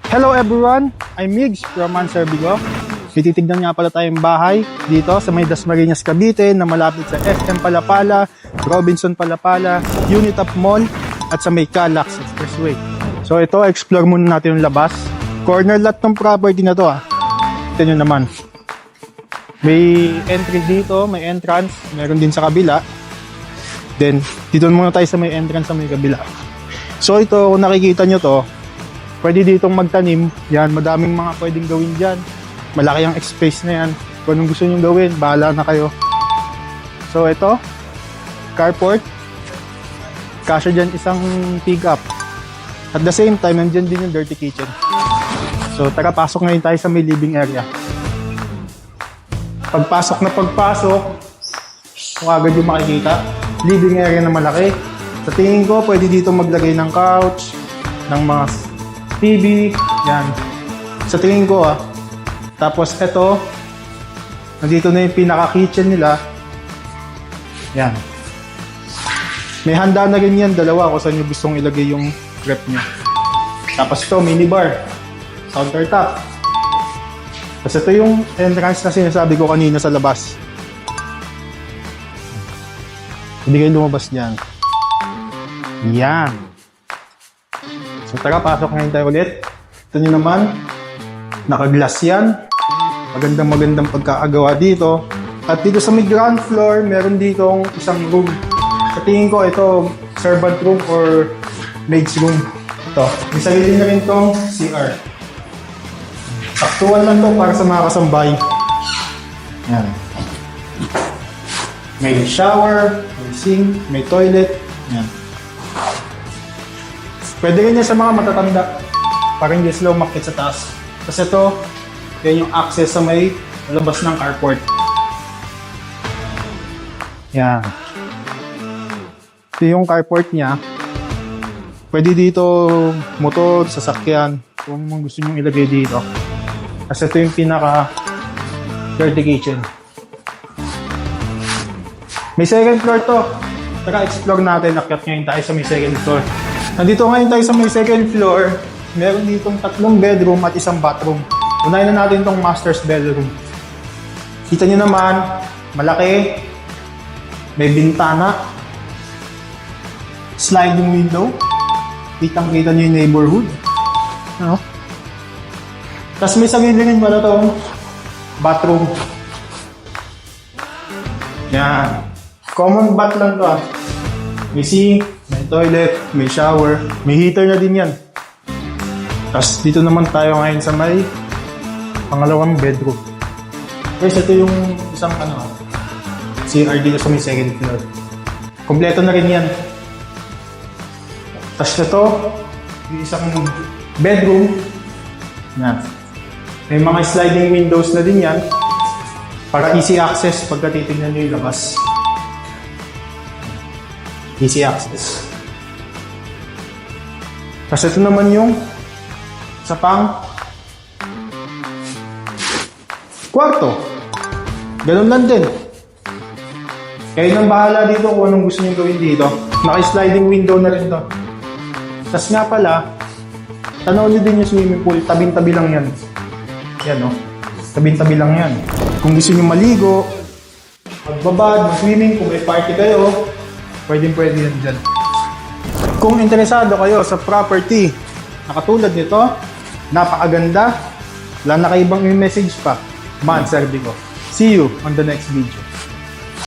Hello everyone, I'm Migs from Manserbigo. Tititignan nga pala tayong bahay dito sa may Dasmariñas, Cavite na malapit sa SM Palapala, Robinson Palapala, Unitop Mall at sa may Calax Expressway. So ito, explore muna natin yung labas. Corner lot ng property na to . Ito nyo naman. May entry dito, may entrance, meron din sa kabila. Then, dito muna tayo sa may entrance sa may kabila. So ito, kung nakikita nyo to, pwede ditong magtanim. Yan, madaming mga pwedeng gawin dyan. Malaki ang space na yan. Kung anong gusto nyo gawin, bahala na kayo. So ito, carport. Kasya dyan isang pick-up. At the same time, nandyan din yung dirty kitchen. So tara, pasok ngayon tayo sa may living area. Pagpasok, kung agad yung makikita, living area na malaki. Sa tingin ko, pwede dito maglagay ng couch, ng mga TV, yan. Sa tingin ko Tapos ito, nandito na yung pinaka-kitchen nila. Yan. May handa na rin yan, dalawa kung saan nyo gustong ilagay yung rep nyo. Tapos ito, minibar, countertop. Tapos ito yung entrance na sinasabi ko kanina sa labas. Hindi kayo lumabas dyan. Yan. So tara, pasok ngayon tayo ulit. Ito nyo naman, naka-glass yan. Magandang pagkakagawa dito. At dito sa may ground floor, meron ditong isang room. Sa tingin ko, ito, servant room or maid's room. Ito, may sarili na rin itong CR. Saktuan lang to para sa mga kasambay. Yan. May shower, may sink, may toilet. Yan. Pwede rin yan sa mga matatanda para hindi sila umakyat sa taas. Kasi ito, yan yung access sa may labas ng carport. Yan. Ito yung carport niya. Pwede dito motor, sasakyan, kung gusto nyo ilagay dito. Kasi ito yung pinaka dirty kitchen. May second floor to. Tara, explore natin. Akyat ngayon tayo sa may second floor. Nandito ngayon tayo sa may second floor. Meron ditong 3 bedroom at 1 bathroom. Unahin na natin itong master's bedroom. Kita nyo naman, malaki. May bintana. Sliding window. Kitang-kita nyo yung neighborhood. Ano? Tapos may sarili rin pala itong bathroom. Yan. Common bath lang ito . May sink, may toilet, may shower, may heater na din yan. Tapos dito naman tayo ngayon sa may pangalawang bedroom. Guys, ito yung isang CR dito sa may second floor. Kompleto na rin yan. Tapos ito, yung isang bedroom. Yan. May mga sliding windows na din yan para easy access pagka titignan nyo yung labas. Easy access. Kasi ito naman yung sa pang kwarto. Ganun lang din. Kayo nang bahala dito kung anong gusto nyo gawin dito. Naka-sliding window na rin to. Tapos nga pala, tanaw nyo din yung swimming pool. Tabing-tabi lang yan. Yan Tabing-tabi lang yan. Kung gusto nyo maligo, magbabad, mag-swimming, kung may party kayo, pwede yan dyan. Kung interesado kayo sa property na katulad nito, napakaganda, wala na kayo ibang message pa, Manserbigo. See you on the next video.